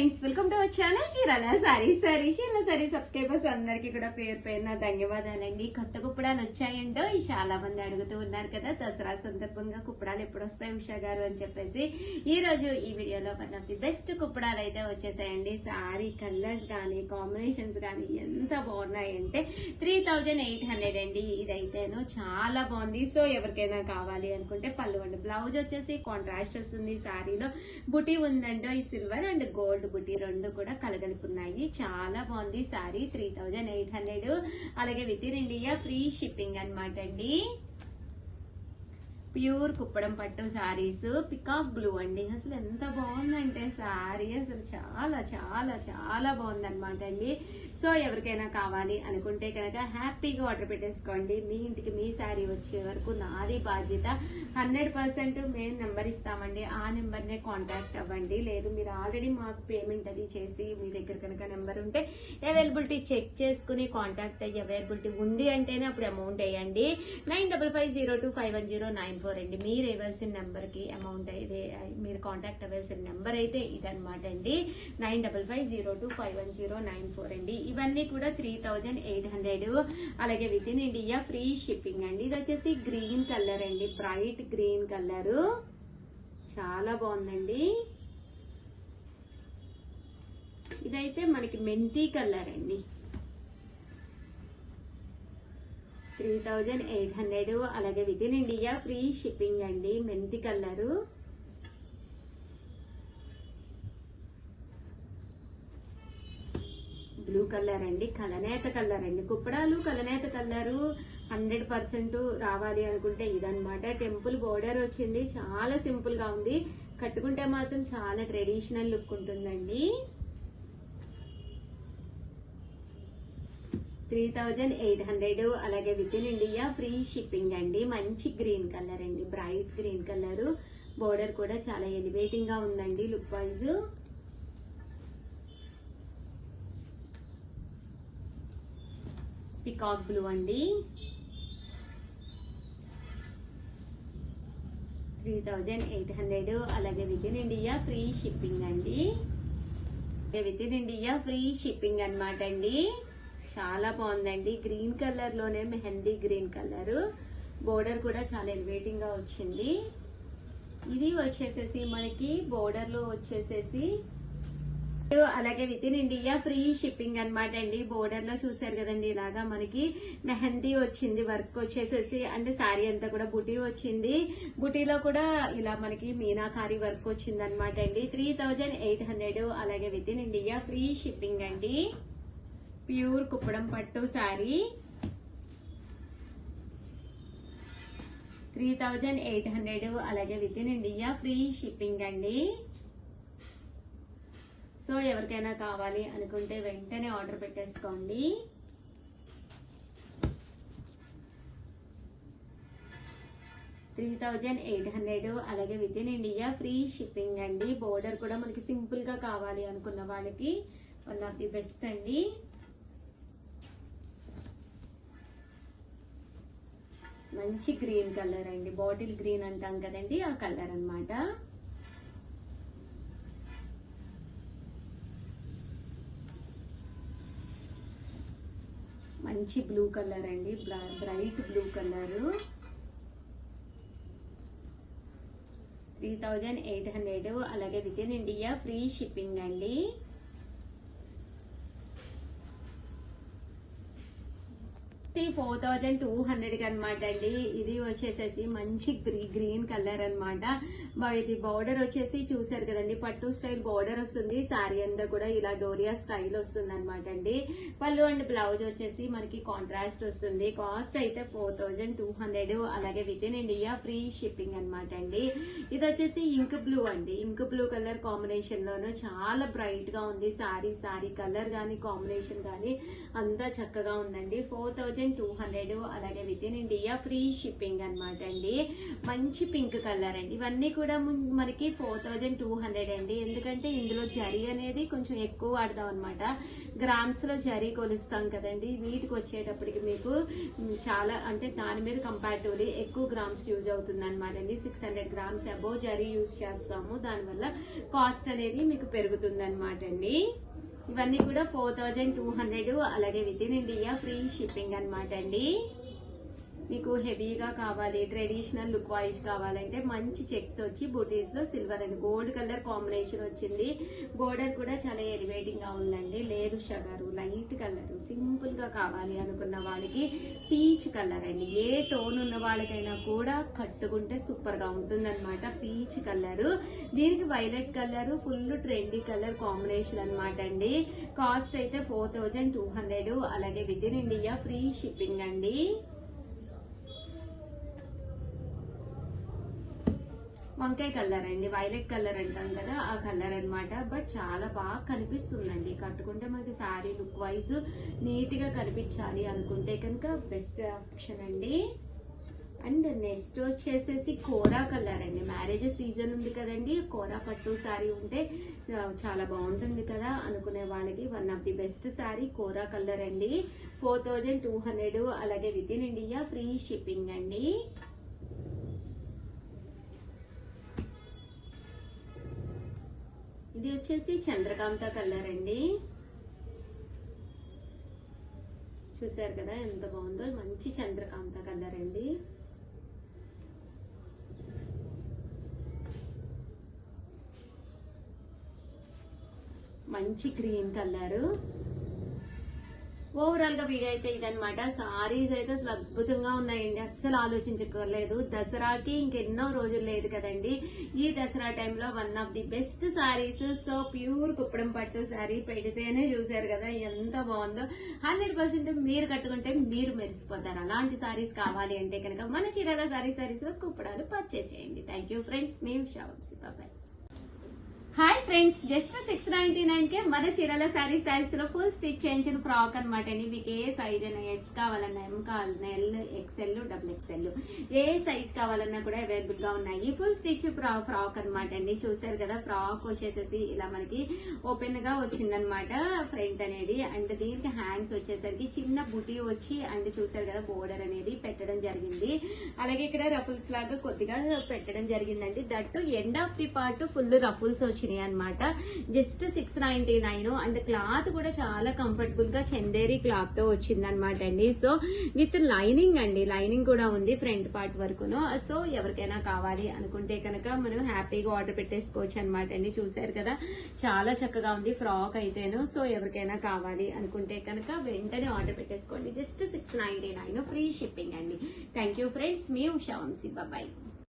Friends, welcome to our channel Chirala sorry subscribers అందరికి కూడా పేరు పేరున ధన్యవాదాలండి. కొత్త కుప్పడాలు వచ్చాయంటో చాలా మంది అడుగుతూ ఉన్నారు కదా, దసరా సందర్భంగా కుప్పడాలు ఎప్పుడు వస్తాయి ఉషా గారు అని చెప్పేసి ఈ రోజు ఈ వీడియోలో వన్ ఆఫ్ ది బెస్ట్ కుప్పడాలు అయితే వచ్చేసాయండి. సారీ కలర్స్ కానీ కాంబినేషన్స్ కానీ ఎంత బాగున్నాయంటే 3800 అండి. ఇదైతేనో చాలా బాగుంది. సో ఎవరికైనా కావాలి అనుకుంటే పళ్ళు అండి, బ్లౌజ్ వచ్చేసి కాంట్రాస్ట్ వస్తుంది. సారీలో బుటీ ఉందంటో ఈ సిల్వర్ అండ్ గోల్డ్ బుటీ రెండు కూడా కలగలుపున్నాయి. చాలా బాగుంది సారీ. 3800. అలాగే within India free shipping అనమాట అండి. ప్యూర్ కుప్పడం పట్టు సారీస్, పికాక్ బ్లూ అండి. అసలు ఎంత బాగుందంటే సారీ అసలు చాలా చాలా చాలా బాగుందన్నమాట అండి. సో ఎవరికైనా కావాలి అనుకుంటే కనుక హ్యాపీగా ఆర్డర్ పెట్టేసుకోండి. మీ ఇంటికి మీ సారీ వచ్చే వరకు నాది బాధ్యత. 100% మేము నెంబర్ ఇస్తామండి. ఆ నెంబర్నే కాంటాక్ట్ అవ్వండి. లేదు మీరు ఆల్రెడీ మాకు పేమెంట్ అది చేసి మీ దగ్గర కనుక నెంబర్ ఉంటే అవైలబిలిటీ చెక్ చేసుకుని కాంటాక్ట్ అయ్యి అవైలబిలిటీ ఉంది అంటేనే అప్పుడు అమౌంట్ వేయండి. 9550251094 అండి. మీరు ఇవ్వాల్సిన నెంబర్ కి అమౌంట్ అయితే మీరు కాంటాక్ట్ అవ్వాల్సిన నెంబర్ అయితే ఇదనమాట అండి. 9550251094 అండి. ఇవన్నీ కూడా 3800. అలాగే within India free shipping అండి. ఇది వచ్చేసి గ్రీన్ కలర్ అండి, బ్రైట్ గ్రీన్ కలర్, చాలా బాగుందండి. ఇదైతే మనకి మెంతి కలర్ అండి. 3800. అలాగే within India free shipping అండి. మెంతి కలరు, బ్లూ కలర్ అండి, కలనేత కలర్ అండి. కుప్పడాలు కలనేత కలరు 100% రావాలి అనుకుంటే ఇదనమాట. టెంపుల్ బోర్డర్ వచ్చింది, చాలా సింపుల్ గా ఉంది. కట్టుకుంటే మాత్రం చాలా ట్రెడిషనల్ లుక్ ఉంటుందండి. 3800. అలాగే within India free shipping అండి. మంచి గ్రీన్ కలర్ అండి, బ్రైట్ గ్రీన్ కలర్. బోర్డర్ కూడా చాలా ఎలివేటింగ్ గా ఉందండి లుక్ వైజ్. పికాక్ బ్లూ అండి. 3800. అలాగే within India free shipping అండి. Within India free shipping అనమాట అండి. చాలా బాగుందండి. గ్రీన్ కలర్ లోనే మెహందీ గ్రీన్ కలర్. బోర్డర్ కూడా చాలా ఎలివేటింగ్ గా వచ్చింది. ఇది వచ్చేసేసి మనకి బోర్డర్ లో వచ్చేసేసి అలాగే within India free shipping అనమాట అండి. బోర్డర్ లో చూసారు కదండి, ఇలాగా మనకి మెహందీ వచ్చింది, వర్క్ వచ్చేసేసి అంటే శారీ అంతా కూడా బుటీ వచ్చింది. బుటీలో కూడా ఇలా మనకి మీనాకారి వర్క్ వచ్చింది అనమాట అండి. 3800. అలాగే within India free shipping అండి. ప్యూర్ కుప్పడం పట్టు శారీ 3800. అలాగే within India free shipping అండి. సో ఎవరికైనా కావాలి అనుకుంటే వెంటనే ఆర్డర్ పెట్టేసుకోండి. $3800. అలాగే within India free shipping అండి. బోర్డర్ కూడా మనకి సింపుల్ గా కావాలి అనుకున్న వాళ్ళకి వన్ ఆఫ్ ది బెస్ట్ అండి. మంచి గ్రీన్ కలర్ అండి, బాటిల్ గ్రీన్ అంటాం కదండి, ఆ కలర్ అన్నమాట. మంచి బ్లూ కలర్ అండి, బ్రైట్ బ్లూ కలర్. 3800. అలాగే within India free shipping అండి. 4200 అనమాట అండి. ఇది వచ్చేసేసి మంచి గ్రీన్ కలర్ అనమాట. ఇది బోర్డర్ వచ్చేసి చూసారు కదండి, పట్టు స్టైల్ బోర్డర్ వస్తుంది. శారీ అంతా కూడా ఇలా డోరియా స్టైల్ వస్తుంది అనమాట అండి. పళ్ళు అండ్ బ్లౌజ్ వచ్చేసి మనకి కాంట్రాస్ట్ వస్తుంది. కాస్ట్ అయితే 4200. అలాగే within India free shipping అనమాట అండి. ఇది వచ్చేసి ఇంక్ బ్లూ అండి, ఇంక్ బ్లూ కలర్ కాంబినేషన్ లోను చాలా బ్రైట్ గా ఉంది. శారీ కలర్ గానీ కాంబినేషన్ గానీ అంతా చక్కగా ఉందండి. 4000 4200, అలాగే within India free shipping అనమాట అండి. మంచి పింక్ కలర్ అండి. ఇవన్నీ కూడా మనకి 4200 అండి. ఎందుకంటే ఇందులో జరీ అనేది కొంచెం ఎక్కువ వాడతాం అనమాట. గ్రామ్స్ లో జరీ కొలుస్తాం కదండి. వీటికి వచ్చేటప్పటికి మీకు చాలా అంటే దాని మీద కంపారిటివ్లీ ఎక్కువ గ్రామ్స్ యూజ్ అవుతుంది అనమాట అండి. 600 గ్రామ్స్ అబోవ్ జరీ యూజ్ చేస్తాము. దానివల్ల కాస్ట్ అనేది మీకు పెరుగుతుంది అనమాట అండి. ఇవన్నీ కూడా 4200, అలాగే within India free shipping అనమాట అండి. మీకు హెవీగా కావాలి, ట్రెడిషనల్ లుక్ వైజ్ కావాలంటే మంచి చెక్స్ వచ్చి బుటీస్ లో silver and gold colour combination వచ్చింది. బోర్డర్ కూడా చాలా ఎలివేటింగ్ గా ఉందండి. లేదు షగరు, లైట్ కలర్, సింపుల్ గా కావాలి అనుకున్న వాళ్ళకి పీచ్ కలర్ అండి. ఏ టోన్ ఉన్న వాళ్ళకైనా కూడా కట్టుకుంటే సూపర్ గా ఉంటుంది అనమాట. పీచ్ కలర్, దీనికి violet colour full trendy colour combination అనమాట అండి. కాస్ట్ అయితే 4200, అలాగే within India free shipping అండి. వంకాయ కలర్ అండి, వైలెట్ కలర్ అంటాం కదా ఆ కలర్ అన్నమాట. బట్ చాలా బాగా కనిపిస్తుందండి. కట్టుకుంటే మనకి శారీ లుక్ వైజ్ నీట్ గా కనిపించాలి అనుకుంటే కనుక బెస్ట్ ఆప్షన్ అండి. అండ్ నెక్స్ట్ వచ్చేసేసి కోరా కలర్ అండి. మ్యారేజ్ సీజన్ ఉంది కదండి, కోరా పట్టు శారీ ఉంటే చాలా బాగుంటుంది కదా అనుకునే వాళ్ళకి one of the best sari kora colour అండి. 4200, అలాగే within India free shipping అండి. ఇది వచ్చేసి చంద్రకాంత కలర్ అండి. చూసారు కదా ఎంత బాగుందో, మంచి చంద్రకాంత కలర్ అండి. మంచి గ్రీన్ కలర్. ఓవరాల్ గా వీడియో అయితే ఇదనమాట. సారీస్ అయితే అసలు అద్భుతంగా ఉన్నాయండి, అస్సలు ఆలోచించుకోలేదు. దసరాకి ఇంకెన్నో రోజులు లేదు కదండి. ఈ దసరా టైంలో one of the best saris. So pure Kuppadam పట్టు శారీ పెడితేనే చూసారు కదా ఎంత బాగుందో. 100% మీరు కట్టుకుంటే మీరు మెరిసిపోతారు. అలాంటి సారీస్ కావాలి అంటే కనుక మన చీరాల సారీస్ లో కుప్పడాలు పర్చేస్ చేయండి. థ్యాంక్ యూ ఫ్రెండ్స్, మేము shops bye. Hi friends, just 699 కే మన చీరాల శారీస్ లో ఫుల్ స్టిచ్ చేయించిన ఫ్రాక్ అనమాట అండి. మీకు ఏ సైజ్ అయినా, ఎస్ కావాలన్నా, ఎం కావాలన్నా, ఎల్, ఎక్స్ఎల్, డబుల్ ఎక్స్ఎల్, ఏ సైజ్ కావాలన్నా కూడా అవైలబుల్ గా ఉన్నాయి. ఫుల్ స్టిచ్ ఫ్రాక్ అనమాట అండి. చూసారు కదా, ఫ్రాక్ వచ్చేసేసి ఇలా మనకి ఓపెన్ గా వచ్చిందనమాట ఫ్రంట్ అనేది. అండ్ దీనికి హ్యాండ్స్ వచ్చేసరికి చిన్న బుటీ వచ్చి అండ్ చూసారు కదా బోర్డర్ అనేది పెట్టడం జరిగింది. అలాగే ఇక్కడ రఫుల్స్ లాగా కొద్దిగా పెట్టడం జరిగిందండి. That end of the part full ruffles వచ్చినాయి అనమాట. జస్ట్ 699. అండ్ క్లాత్ కూడా చాలా కంఫర్టబుల్ గా చందేరి క్లాత్ తో వచ్చింది అనమాట అండి. సో విత్ లైనింగ్ అండి, లైనింగ్ కూడా ఉంది ఫ్రంట్ పార్ట్ వరకును. సో ఎవరికైనా కావాలి అనుకుంటే కనుక మనం హ్యాపీగా ఆర్డర్ పెట్టేసుకోవచ్చు అనమాట అండి. చూసారు కదా చాలా చక్కగా ఉంది ఫ్రాక్ అయితేను. సో ఎవరికైనా కావాలి అనుకుంటే కనుక వెంటనే ఆర్డర్ పెట్టేసుకోండి. జస్ట్ 699 ఫ్రీ షిప్పింగ్ అండి. థ్యాంక్ యూ ఫ్రెండ్స్, మీ ఉషా వంశీ, బాయ్.